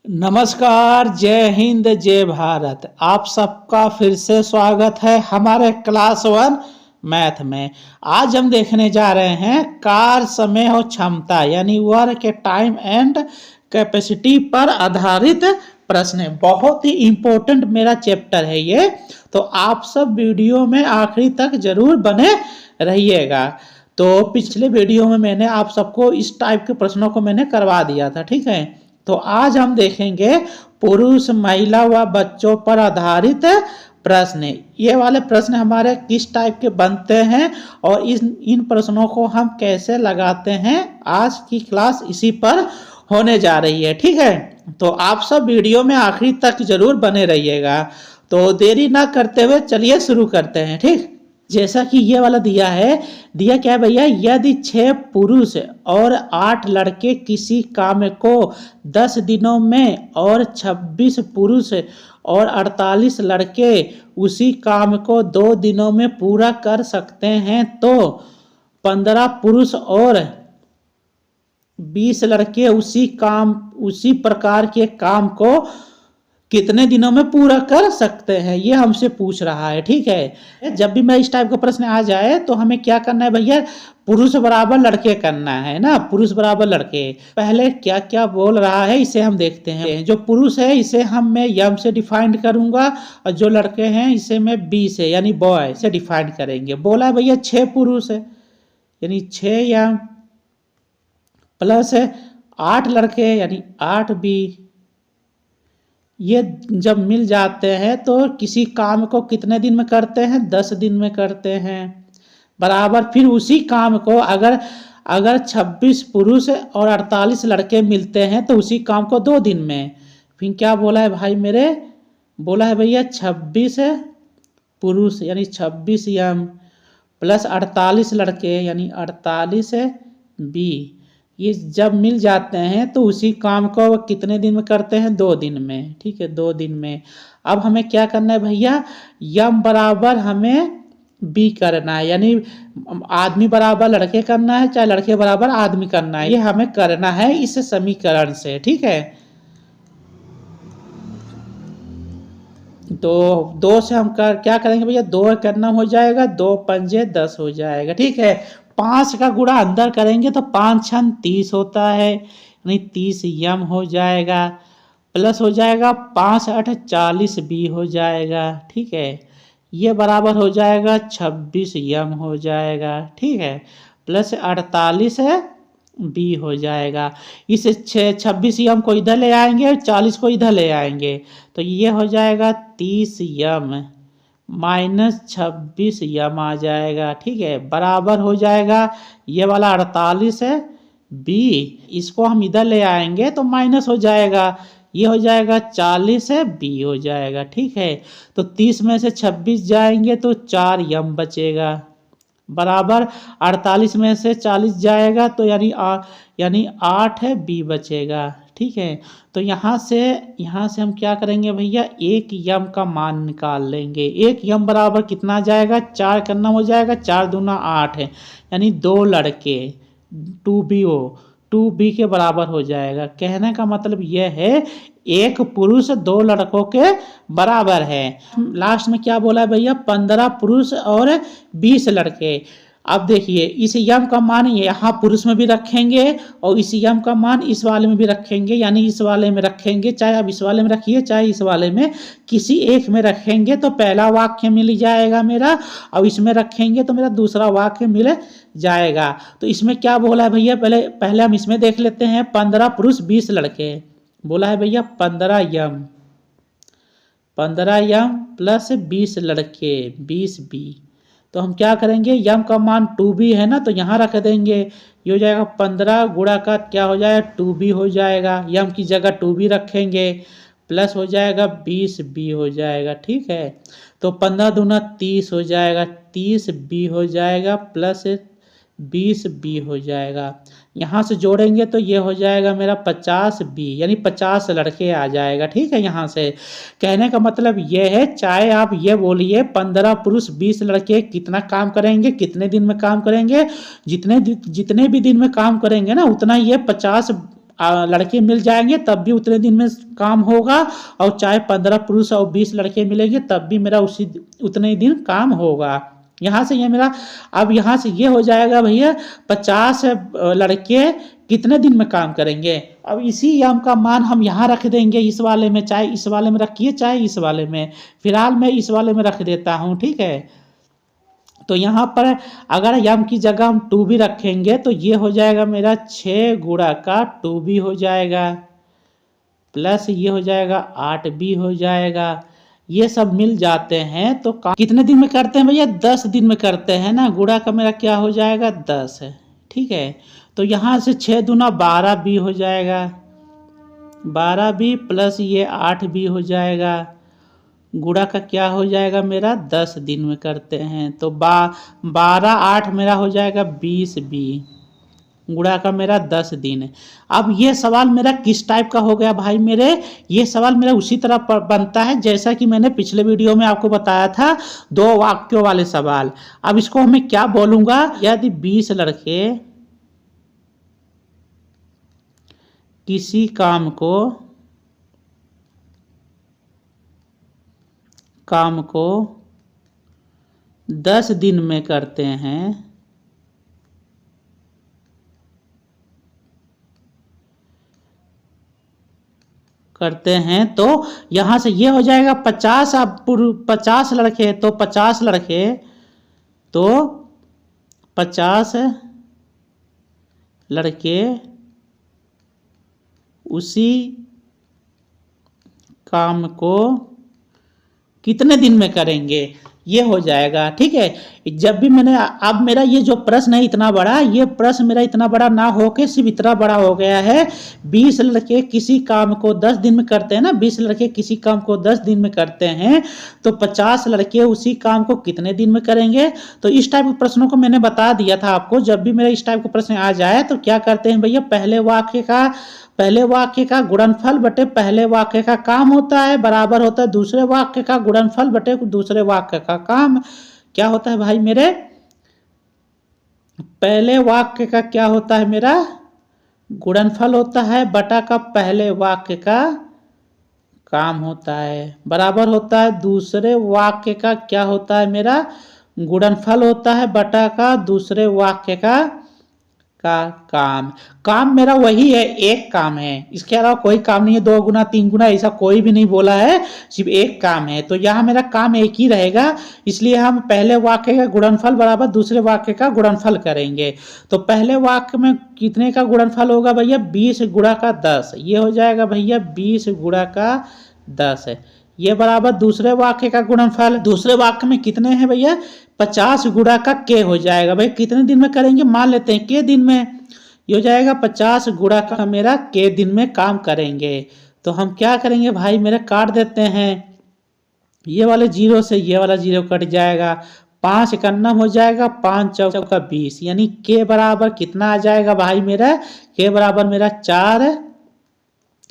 नमस्कार, जय हिंद, जय भारत। आप सबका फिर से स्वागत है हमारे क्लास 1 मैथ में। आज हम देखने जा रहे हैं कार्य, समय और क्षमता यानी वर्क टाइम एंड कैपेसिटी पर आधारित प्रश्न। बहुत ही इम्पोर्टेंट मेरा चैप्टर है ये, तो आप सब वीडियो में आखिरी तक जरूर बने रहिएगा। तो पिछले वीडियो में मैंने आप सबको इस टाइप के प्रश्नों को मैंने करवा दिया था, ठीक है। तो आज हम देखेंगे पुरुष, महिला व बच्चों पर आधारित प्रश्न। ये वाले प्रश्न हमारे किस टाइप के बनते हैं और इन प्रश्नों को हम कैसे लगाते हैं, आज की क्लास इसी पर होने जा रही है, ठीक है। तो आप सब वीडियो में आखिरी तक जरूर बने रहिएगा। तो देरी ना करते हुए चलिए शुरू करते हैं, ठीक। जैसा कि ये वाला दिया है, दिया क्या है भैया, यदि 6 पुरुष और 8 लड़के किसी काम को 10 दिनों में और 26 पुरुष और 48 लड़के उसी काम को 2 दिनों में पूरा कर सकते हैं, तो 15 पुरुष और 20 लड़के उसी प्रकार के काम को कितने दिनों में पूरा कर सकते हैं, ये हमसे पूछ रहा है, ठीक है। जब भी मैं इस टाइप का प्रश्न आ जाए तो हमें क्या करना है भैया, पुरुष बराबर लड़के करना है ना, पुरुष बराबर लड़के। पहले क्या क्या बोल रहा है इसे हम देखते हैं। जो पुरुष है इसे मैं यम से डिफाइंड करूंगा और जो लड़के हैं इसे मैं बी से यानी बॉय से डिफाइंड करेंगे। बोला है भैया 6 पुरुष है यानी 6 यम प्लस 8 लड़के यानी 8 बी। ये जब मिल जाते हैं तो किसी काम को कितने दिन में करते हैं, 10 दिन में करते हैं, बराबर। फिर उसी काम को अगर 26 पुरुष और 48 लड़के मिलते हैं तो उसी काम को 2 दिन में। फिर क्या बोला है भाई मेरे, बोला है भैया 26 पुरुष यानी 26 यम प्लस 48 लड़के यानी 48 बी। ये जब मिल जाते हैं तो उसी काम को कितने दिन में करते हैं, 2 दिन में, ठीक है, 2 दिन में। अब हमें क्या करना है भैया, यम बराबर हमें बी करना है, यानी आदमी बराबर लड़के करना है, चाहे लड़के बराबर आदमी करना है, ये हमें करना है इस समीकरण से, ठीक है। तो 2 से हम क्या करेंगे भैया, 2 करना हो जाएगा, 2 पंजे 10 हो जाएगा, ठीक है। 5 का गुणा अंदर करेंगे तो 5 छन 30 होता है, यानी 30 यम हो जाएगा, प्लस हो जाएगा 5 8 40 बी हो जाएगा, ठीक है। ये बराबर हो जाएगा 26 यम हो जाएगा, ठीक है, प्लस 48 बी हो जाएगा। इस 26 यम को इधर ले आएंगे और 40 को इधर ले आएंगे तो ये हो जाएगा 30 यम माइनस 26 यम आ जाएगा, ठीक है, बराबर हो जाएगा ये वाला 48 है बी। इसको हम इधर ले आएंगे तो माइनस हो जाएगा, ये हो जाएगा 40 है बी हो जाएगा, ठीक है। तो 30 में से 26 जाएंगे तो 4 यम बचेगा, बराबर 48 में से 40 जाएगा तो यानी 8 है बी बचेगा, ठीक है। तो यहाँ से हम क्या करेंगे भैया, 1 यम का मान निकाल लेंगे। 1 यम बराबर कितना जाएगा, 4 करना हो जाएगा, 4 दूना 8 है, यानी 2 लड़के 2 बी के बराबर हो जाएगा। कहने का मतलब यह है 1 पुरुष 2 लड़कों के बराबर है। लास्ट में क्या बोला है भैया, 15 पुरुष और 20 लड़के। अब देखिए इस यम का मान यहाँ पुरुष में भी रखेंगे और इस यम का मान इस वाले में भी रखेंगे, यानी इस वाले में रखेंगे, चाहे आप इस वाले में रखिए चाहे इस वाले में, किसी एक में रखेंगे तो पहला वाक्य मिल जाएगा मेरा, और इसमें रखेंगे तो मेरा दूसरा वाक्य मिल जाएगा। तो इसमें क्या बोला है भैया, पहले हम इसमें देख लेते हैं। 15 पुरुष 20 लड़के, बोला है भैया 15 यम प्लस 20 लड़के 20 बी। तो हम क्या करेंगे, यम का मान 2b है ना, तो यहाँ रख देंगे, ये हो जाएगा 15 गुणा का क्या हो जाएगा 2b हो जाएगा, यम की जगह 2b रखेंगे, प्लस हो जाएगा 20b हो जाएगा, ठीक है। तो 15 दूना 30 हो जाएगा, 30b हो जाएगा, प्लस 20b हो जाएगा। यहाँ से जोड़ेंगे तो ये हो जाएगा मेरा 50b, यानी 50 लड़के आ जाएगा, ठीक है। यहाँ से कहने का मतलब ये है, चाहे आप ये बोलिए 15 पुरुष 20 लड़के कितना काम करेंगे, कितने दिन में काम करेंगे, जितने भी दिन में काम करेंगे ना उतना ये 50 लड़के मिल जाएंगे तब भी उतने दिन में काम होगा, और चाहे 15 पुरुष और 20 लड़के मिलेंगे तब भी मेरा उतने ही दिन काम होगा। यहाँ से ये मेरा, अब यहाँ से ये हो जाएगा भैया 50 लड़के कितने दिन में काम करेंगे। अब इसी यम का मान हम यहाँ रख देंगे इस वाले में, चाहे इस वाले में रखिए चाहे इस वाले में, फिलहाल मैं इस वाले में रख देता हूँ, ठीक है। तो यहाँ पर अगर यम की जगह हम 2 भी रखेंगे तो ये हो जाएगा मेरा 6 गुणा का 2 भी हो जाएगा, प्लस ये हो जाएगा 8 भी हो जाएगा। ये सब मिल जाते हैं तो काम कितने दिन में करते हैं भैया, 10 दिन में करते हैं ना। गुणा का मेरा क्या हो जाएगा 10 है, ठीक है। तो यहाँ से 6 दूना 12 भी हो जाएगा, 12 भी प्लस ये 8 भी हो जाएगा। गुणा का क्या हो जाएगा मेरा 10 दिन में करते हैं तो 12 8 मेरा हो जाएगा 20 भी, गुणा का मेरा 10 दिन है। अब ये सवाल मेरा किस टाइप का हो गया भाई मेरे, ये सवाल मेरा उसी तरह बनता है जैसा कि मैंने पिछले वीडियो में आपको बताया था 2 वाक्यों वाले सवाल। अब इसको हमें क्या बोलूँगा, यदि 20 लड़के किसी काम को 10 दिन में करते हैं तो यहाँ से ये हो जाएगा 50, अब 50 लड़के तो 50 लड़के तो 50 लड़के उसी काम को कितने दिन में करेंगे, ये हो जाएगा, ठीक है। जब भी मैंने, अब मेरा ये जो प्रश्न है इतना बड़ा, ये प्रश्न मेरा इतना बड़ा ना होके सिर्फ इतना बड़ा हो गया है। 20 लड़के किसी काम को 10 दिन में करते हैं ना, 20 लड़के किसी काम को 10 दिन में करते हैं तो 50 लड़के उसी काम को कितने दिन में करेंगे। तो इस टाइप के प्रश्नों को मैंने बता दिया था आपको, जब भी मेरा इस टाइप का प्रश्न आ जाए तो क्या करते हैं भैया, पहले वाक्य का गुणनफल बटे पहले वाक्य का काम होता है, बराबर होता है दूसरे वाक्य का गुणनफल बटे दूसरे वाक्य का काम। क्या होता है भाई मेरे, पहले वाक्य का क्या होता है मेरा गुणनफल होता है, बटा का पहले वाक्य का काम होता है, बराबर होता है दूसरे वाक्य का क्या होता है मेरा गुणनफल होता है, बटा का दूसरे वाक्य का काम मेरा वही है, एक काम है, इसके अलावा कोई काम नहीं है। 2 गुना 3 गुना ऐसा कोई भी नहीं बोला है, सिर्फ एक काम है। तो यहाँ मेरा काम एक ही रहेगा, इसलिए हम पहले वाक्य का गुणनफल बराबर दूसरे वाक्य का गुणनफल करेंगे। तो पहले वाक्य में कितने का गुणनफल होगा भैया, 20 गुणा का 10, ये हो जाएगा भैया 20 गुणा का 10 है। ये बराबर दूसरे वाक्य का गुणनफल, दूसरे वाक्य में कितने हैं भैया 50 गुणा का के हो जाएगा। भाई कितने दिन में करेंगे, मान लेते हैं के दिन में, ये हो जाएगा 50 गुणा का मेरा के दिन में काम करेंगे। तो हम क्या करेंगे भाई मेरे, काट देते हैं, ये वाले 0 से ये वाला 0 कट जाएगा, 5 इकन्नम हो जाएगा, 5 चौका 20, यानी के बराबर कितना आ जाएगा भाई मेरा, के बराबर मेरा 4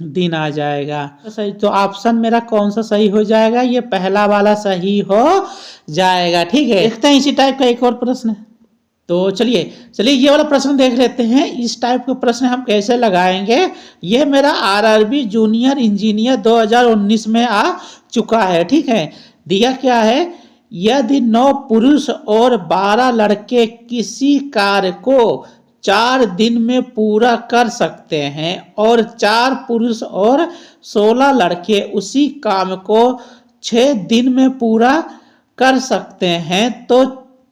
दिन आ जाएगा। सही, तो ऑप्शन मेरा कौन सा सही हो जाएगा, ये पहला वाला सही हो जाएगा, ठीक है। देखते हैं इसी टाइप का एक और प्रश्न। तो चलिए ये वाला प्रश्न देख लेते हैं, इस टाइप के प्रश्न हम कैसे लगाएंगे। ये मेरा आरआरबी जूनियर इंजीनियर 2019 में आ चुका है, ठीक है। दिया क्या है, यदि 9 पुरुष और 12 लड़के किसी कार्य को 4 दिन में पूरा कर सकते हैं और 4 पुरुष और 16 लड़के उसी काम को 6 दिन में पूरा कर सकते हैं तो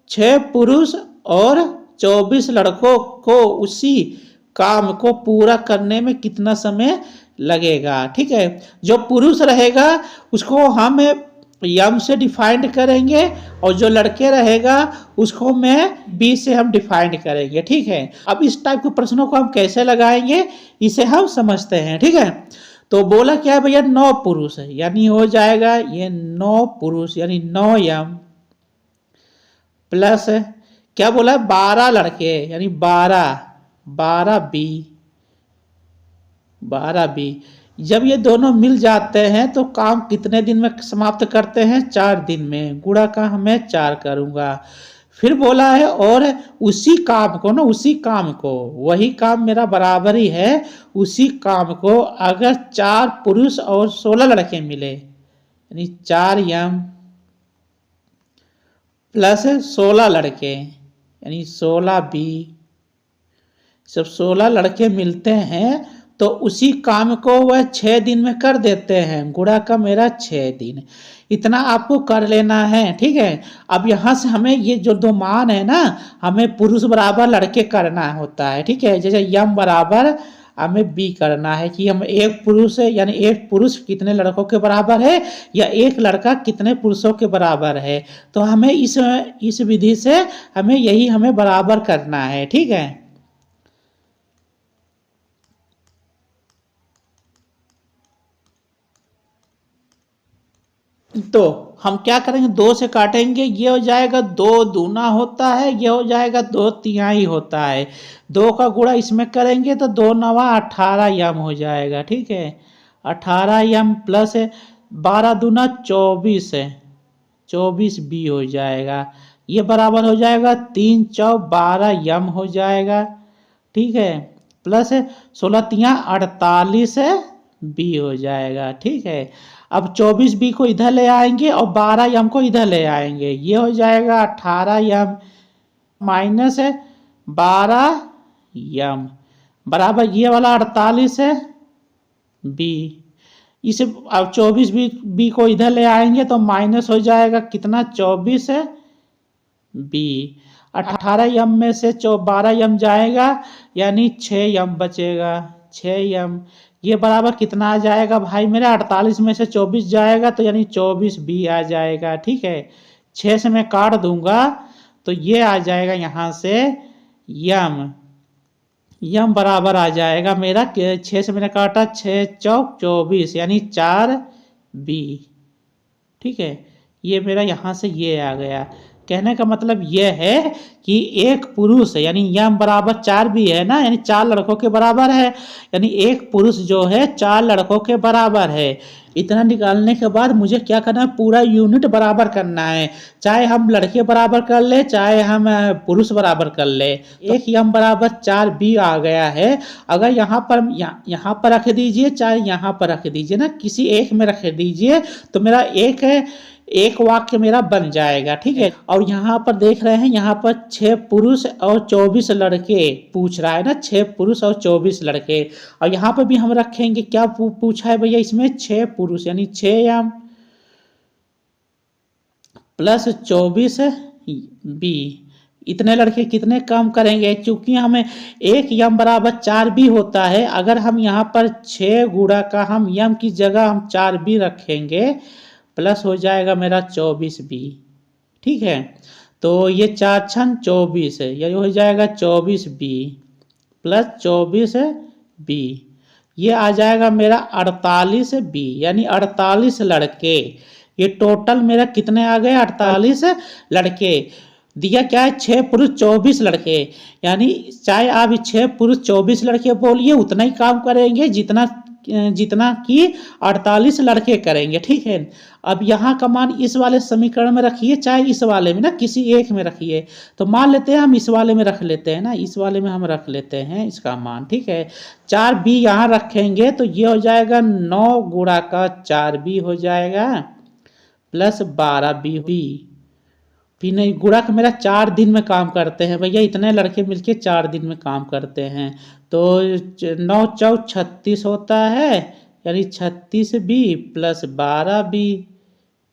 6 पुरुष और 24 लड़कों को उसी काम को पूरा करने में कितना समय लगेगा, ठीक है। जो पुरुष रहेगा उसको हम यम से डिफाइंड करेंगे और जो लड़के रहेगा उसको मैं बी से हम डिफाइंड करेंगे, ठीक है। अब इस टाइप के प्रश्नों को हम कैसे लगाएंगे इसे हम समझते हैं, ठीक है। तो बोला क्या है भैया, 9 पुरुष है, यानी हो जाएगा ये 9 पुरुष यानी 9 यम प्लस क्या बोला है 12 लड़के यानी 12 बी। जब ये दोनों मिल जाते हैं तो काम कितने दिन में समाप्त करते हैं, 4 दिन में। गुणा का मैं 4 करूंगा, फिर बोला है और उसी काम को ना, उसी काम को, वही काम मेरा बराबर ही है, उसी काम को अगर 4 पुरुष और 16 लड़के मिले, यानी 4m प्लस 16 लड़के यानी 16b, जब 16 लड़के मिलते हैं तो उसी काम को वह 6 दिन में कर देते हैं, गुणा का मेरा 6 दिन, इतना आपको कर लेना है। ठीक है, अब यहाँ से हमें ये जो दो मान है ना, हमें पुरुष बराबर लड़के करना होता है। ठीक है, जैसे यम बराबर हमें बी करना है कि हम एक पुरुष है, यानी एक पुरुष कितने लड़कों के बराबर है या एक लड़का कितने पुरुषों के बराबर है, तो हमें इस विधि से हमें यही हमें बराबर करना है। ठीक है, तो हम क्या करेंगे, 2 से काटेंगे, ये हो जाएगा 2 दूना होता है, ये हो जाएगा 2 तिहाई होता है, 2 का गुणा इसमें करेंगे तो 2 नवा 18m हो जाएगा। ठीक है, 18m प्लस 12 दूना 24 है, 24b हो जाएगा, ये बराबर हो जाएगा 3 चौक 12m हो जाएगा। ठीक है, प्लस 16 तिया 48 b हो जाएगा। ठीक है, अब 24b को इधर ले आएंगे और 12m को इधर ले आएंगे, ये हो जाएगा 18m माइनस 12m बराबर ये वाला 48 है b, इसे अब 24b को इधर ले आएंगे तो माइनस हो जाएगा कितना 24 है b, 18m में से 12m जाएगा यानी 6m बचेगा, 6m, ये बराबर कितना आ जाएगा भाई मेरा, 48 में से 24 जाएगा तो यानी 24b आ जाएगा। ठीक है, 6 से मैं काट दूंगा तो ये आ जाएगा यहाँ से यम बराबर आ जाएगा मेरा 6 से मैंने काटा 6 चौक 24 यानी 4b। ठीक है, ये मेरा यहाँ से ये आ गया। कहने का मतलब यह है कि एक पुरुष यानी यम बराबर 4b है ना, यानी 4 लड़कों के बराबर है, यानी एक पुरुष जो है 4 लड़कों के बराबर है। इतना निकालने के बाद मुझे क्या करना है, पूरा यूनिट बराबर करना है, चाहे हम लड़के बराबर कर ले चाहे हम पुरुष बराबर कर ले। एक यम बराबर 4b आ गया है, अगर यहाँ पर रख दीजिए चाहे यहाँ पर रख दीजिए ना, किसी एक में रख दीजिए तो मेरा एक वाक्य मेरा बन जाएगा। ठीक है, और यहाँ पर देख रहे हैं, यहाँ पर 6 पुरुष और 24 लड़के पूछ रहा है ना, 6 पुरुष और 24 लड़के, और यहाँ पर भी हम रखेंगे क्या पूछा है भैया, इसमें 6 पुरुष यानी 6m प्लस 24b, इतने लड़के कितने काम करेंगे, चूंकि हमें एक यम बराबर 4b होता है, अगर हम यहाँ पर 6 गुणा का हम यम की जगह हम 4b रखेंगे प्लस हो जाएगा मेरा 24b। ठीक है, तो ये 4 छन 24 है, ये हो जाएगा 24b प्लस 24b, ये आ जाएगा मेरा 48b, यानी 48 लड़के। ये टोटल मेरा कितने आ गए, 48 लड़के। दिया क्या है, 6 पुरुष 24 लड़के, यानी चाहे आप 6 पुरुष 24 लड़के बोलिए उतना ही काम करेंगे जितना कि 48 लड़के करेंगे। ठीक है, अब यहाँ का मान इस वाले समीकरण में रखिए चाहे इस वाले में ना, किसी एक में रखिए, तो मान लेते हैं हम इस वाले में रख लेते हैं ना, इस वाले में हम रख लेते हैं इसका मान। ठीक है, 4b यहाँ रखेंगे तो ये हो जाएगा 9 गुणा का 4b हो जाएगा प्लस 12b, फिर नहीं गुणा का मेरा 4 दिन में काम करते हैं भैया, इतने लड़के मिलके 4 दिन में काम करते हैं, तो 9 चौक 36 होता है, यानी 36b प्लस 12b।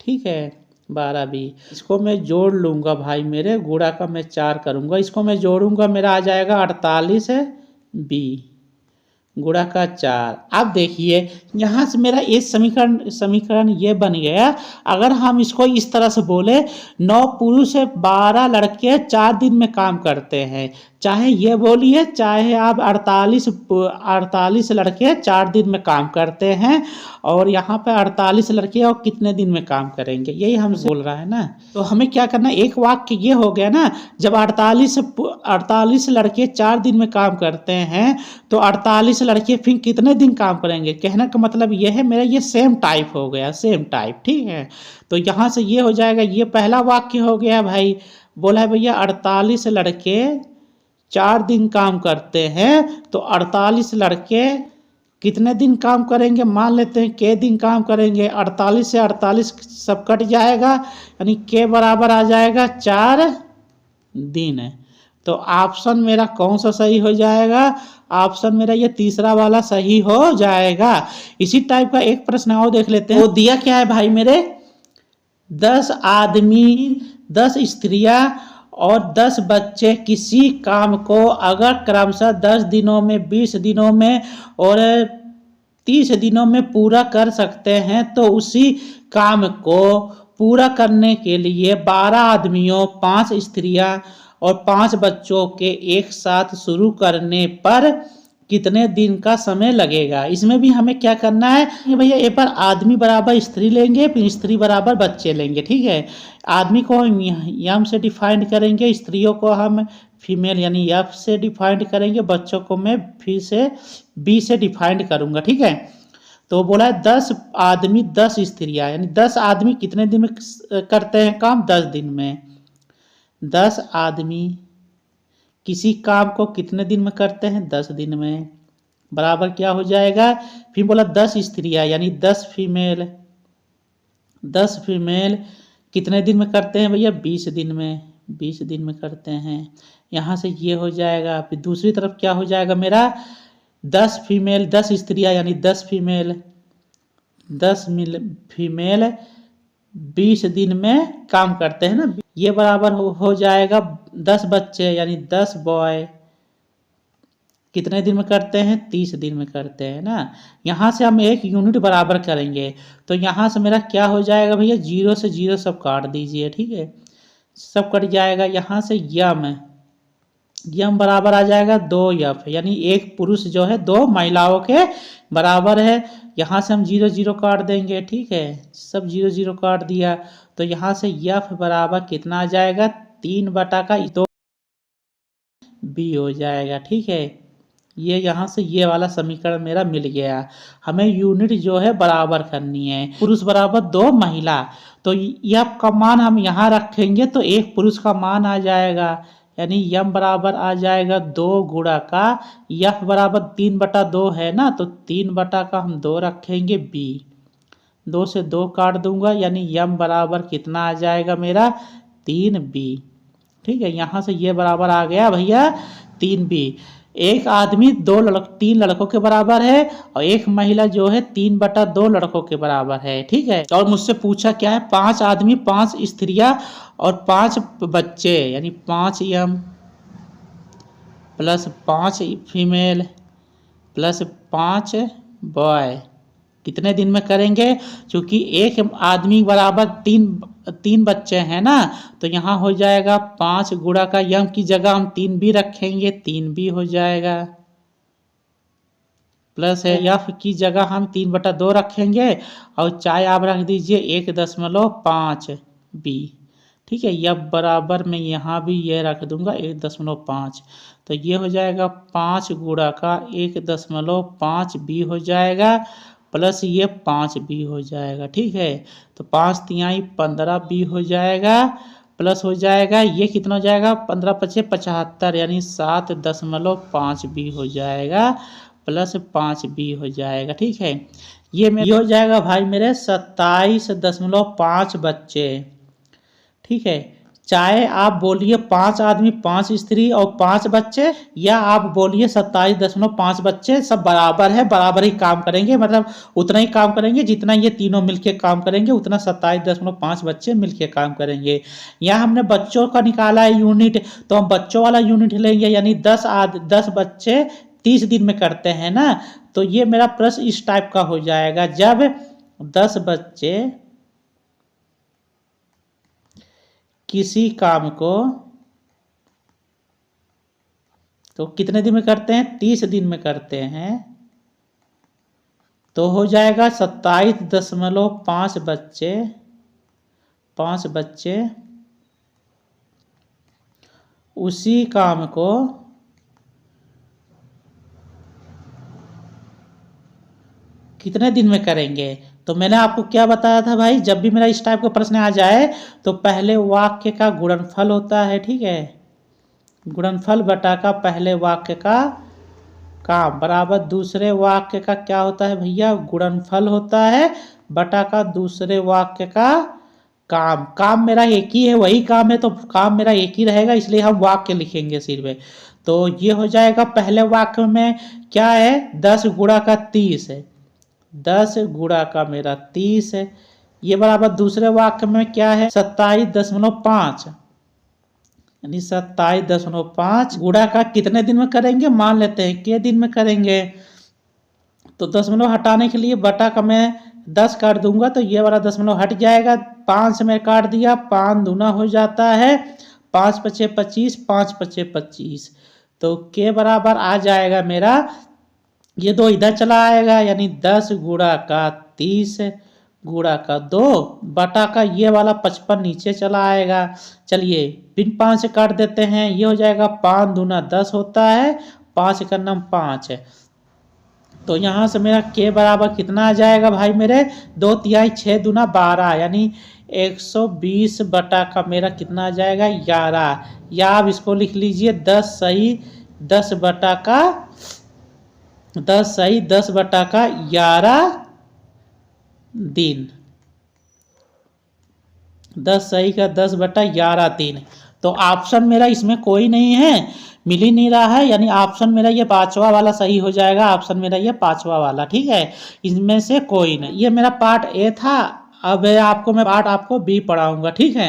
ठीक है, 12b, इसको मैं जोड़ लूँगा भाई मेरे, गुणा का मैं 4 करूँगा, इसको मैं जोड़ूंगा, मेरा आ जाएगा 48b गुणा का 4। अब देखिए यहाँ से मेरा ये समीकरण ये बन गया। अगर हम इसको इस तरह से बोले, 9 पुरुष 12 लड़के 4 दिन में काम करते हैं, चाहे ये बोलिए चाहे आप 48 लड़के 4 दिन में काम करते हैं, और यहाँ पे 48 लड़के और कितने दिन में काम करेंगे, यही हम बोल रहा है ना। तो हमें क्या करना है, एक वाक्य ये हो गया ना, जब 48 लड़के 4 दिन में काम करते हैं तो 48 लड़के फिर कितने दिन काम करेंगे? कहने का मतलब ये है मेरा, ये सेम टाइप हो गया, सेम टाइप, ठीक है। तो यहाँ से ये हो जाएगा, ये पहला वाक्य हो गया भाई। बोला है भैया 48 लड़के 4 दिन काम करते हैं, तो 48 लड़के कितने दिन काम करेंगे? मान लेते हैं के दिन काम करेंगे। 48 से 48 सब कट जाएगा, यानी के बराबर आ जाएगा 4 दिन है। तो ऑप्शन मेरा कौन सा सही हो जाएगा? ऑप्शन मेरा ये तीसरा वाला सही हो जाएगा। इसी टाइप का एक प्रश्न और देख लेते हैं। वो दिया क्या है भाई मेरे? 10 आदमी, 10 स्त्रियां और 10 बच्चे किसी काम को अगर क्रमशः 10 दिनों में, 20 दिनों में और 30 दिनों में पूरा कर सकते हैं, तो उसी काम को पूरा करने के लिए 12 आदमियों, 5 स्त्रियां और 5 बच्चों के एक साथ शुरू करने पर कितने दिन का समय लगेगा? इसमें भी हमें क्या करना है भैया, एक बार आदमी बराबर स्त्री लेंगे, फिर स्त्री बराबर बच्चे लेंगे, ठीक है। आदमी को हम यम से डिफाइंड करेंगे, स्त्रियों को हम फीमेल यानी एफ से डिफाइंड करेंगे, बच्चों को मैं फिर से बी से डिफाइंड करूंगा, ठीक है। तो बोला है 10 आदमी 10 स्त्रियां, यानी 10 आदमी कितने दिन में करते हैं काम? 10 दिन में। 10 आदमी किसी काम को कितने दिन में करते हैं? 10 दिन में। बराबर क्या हो जाएगा? फिर बोला 10 स्त्रियां यानी 10 फीमेल, 10 फीमेल कितने दिन में करते हैं भैया? 20 दिन में, 20 दिन में करते हैं। यहाँ से ये हो जाएगा। फिर दूसरी तरफ क्या हो जाएगा मेरा? 10 फीमेल 10 स्त्रियां यानी 10 फीमेल, 10 फीमेल 20 दिन में काम करते हैं ना, ये बराबर हो जाएगा 10 बच्चे यानी 10 बॉय कितने दिन में करते हैं? 30 दिन में करते हैं ना। यहाँ से हम एक यूनिट बराबर करेंगे, तो यहाँ से मेरा क्या हो जाएगा भैया? 0 से 0 सब काट दीजिए, ठीक है, सब कट जाएगा। यहाँ से यम बराबर आ जाएगा 2 एफ, यानी एक पुरुष जो है 2 महिलाओं के बराबर है। यहाँ से हम 0 0 काट देंगे, ठीक है, सब 0 0 काट दिया। तो यहाँ से एफ बराबर कितना आ जाएगा? 3 बटा का 2 बी हो जाएगा, ठीक है। ये यहाँ से ये वाला समीकरण मेरा मिल गया। हमें यूनिट जो है बराबर करनी है, पुरुष बराबर 2 महिला। तो एफ का मान हम यहाँ रखेंगे तो एक पुरुष का मान आ जाएगा, यानी यम बराबर आ जाएगा 2 गुणा का एफ बराबर 3 बटा 2 है ना, तो 3 बटा का हम 2 रखेंगे बी, 2 से 2 काट दूंगा, यानी यम बराबर कितना आ जाएगा मेरा? 3 बी, ठीक है। यहाँ से ये बराबर आ गया भैया 3 बी। एक आदमी 3 लड़कों के बराबर है और एक महिला जो है 3 बटा 2 लड़कों के बराबर है, ठीक है। और मुझसे पूछा क्या है? 5 आदमी 5 स्त्रियां और 5 बच्चे, यानी 5 यम प्लस 5 फीमेल प्लस 5 बॉय कितने दिन में करेंगे? क्योंकि एक आदमी बराबर 3 बच्चे हैं ना, तो यहाँ हो जाएगा 5 गुणा का यम की जगह हम 3 भी रखेंगे, 3 भी हो जाएगा, प्लस है एफ की जगह हम 3 बटा 2 रखेंगे और चाहे आप रख दीजिए 1.5 बी, ठीक है। एफ बराबर में यहाँ भी ये रख दूंगा 1.5, तो ये हो जाएगा 5 गुणा का 1.5 बी हो जाएगा, प्लस ये 5 बी हो जाएगा, ठीक है। तो 5 तिहाई 15 बी हो जाएगा, प्लस हो जाएगा ये कितना हो जाएगा? 15 पचे 75, यानी 7.5 बी हो जाएगा, प्लस 5 बी हो जाएगा, ठीक है। ये हो जाएगा भाई मेरे 27.5 बच्चे, ठीक है। चाहे आप बोलिए 5 आदमी 5 स्त्री और 5 बच्चे, या आप बोलिए 27.5 बच्चे, सब बराबर है, बराबर ही काम करेंगे, मतलब उतना ही काम करेंगे जितना ये तीनों मिलके काम करेंगे, उतना 27.5 बच्चे मिलके काम करेंगे। यहाँ हमने बच्चों का निकाला है यूनिट, तो हम बच्चों वाला यूनिट लेंगे, यानी 10 बच्चे 30 दिन में करते हैं ना। तो ये मेरा प्रश्न इस टाइप का हो जाएगा, जब 10 बच्चे किसी काम को तो कितने दिन में करते हैं? 30 दिन में करते हैं, तो हो जाएगा 27.5 बच्चे 5 बच्चे उसी काम को कितने दिन में करेंगे। तो मैंने आपको क्या बताया था भाई, जब भी मेरा इस टाइप का प्रश्न आ जाए तो पहले वाक्य का गुणनफल होता है, ठीक है, गुणनफल बटा का पहले वाक्य का काम बराबर दूसरे वाक्य का क्या होता है भैया, गुणनफल होता है बटा का दूसरे वाक्य का काम। काम मेरा एक ही है, वही काम है तो काम मेरा एक ही रहेगा, इसलिए हम वाक्य लिखेंगे सिर्फ। तो ये हो जाएगा पहले वाक्य में क्या है, 10 गुणा का 30 है, 10 गुणा का मेरा 30 है। ये बराबर दूसरे वाक्य में क्या है, 27.5, यानी 27.5 गुणा का कितने दिन में करेंगे, मान लेते हैं के दिन में करेंगे। तो दशमलव हटाने के लिए बटा का मैं 10 काट दूंगा तो ये वाला दशमलव हट जाएगा, 5 से मैं काट दिया, 5 दूना हो जाता है, 5 पचे 25, 5 पचे 25, तो के बराबर आ जाएगा मेरा, ये 2 इधर चला आएगा, यानी 10 गुणा का 30 गुणा का 2 बटा का ये वाला 55 नीचे चला आएगा। चलिए बिन 5 से काट देते हैं, ये हो जाएगा 5 दूना 10 होता है, 5 का नाम 5 है। तो यहाँ से मेरा के बराबर कितना आ जाएगा भाई मेरे, 2 तिहाई 6 दूना 12, यानी 120 बटा का मेरा कितना आ जाएगा 11, या आप इसको लिख लीजिए 10 सही 10 बटा का 11 दिन, 10 सही का 10 बटा 11 दिन। तो ऑप्शन मेरा इसमें कोई नहीं है, मिल ही नहीं रहा है, यानी ऑप्शन मेरा ये 5वां वाला सही हो जाएगा, ऑप्शन मेरा ये 5वां वाला, ठीक है, इसमें से कोई नहीं। ये मेरा पार्ट ए था, अब आपको मैं पार्ट आपको बी पढ़ाऊंगा, ठीक है।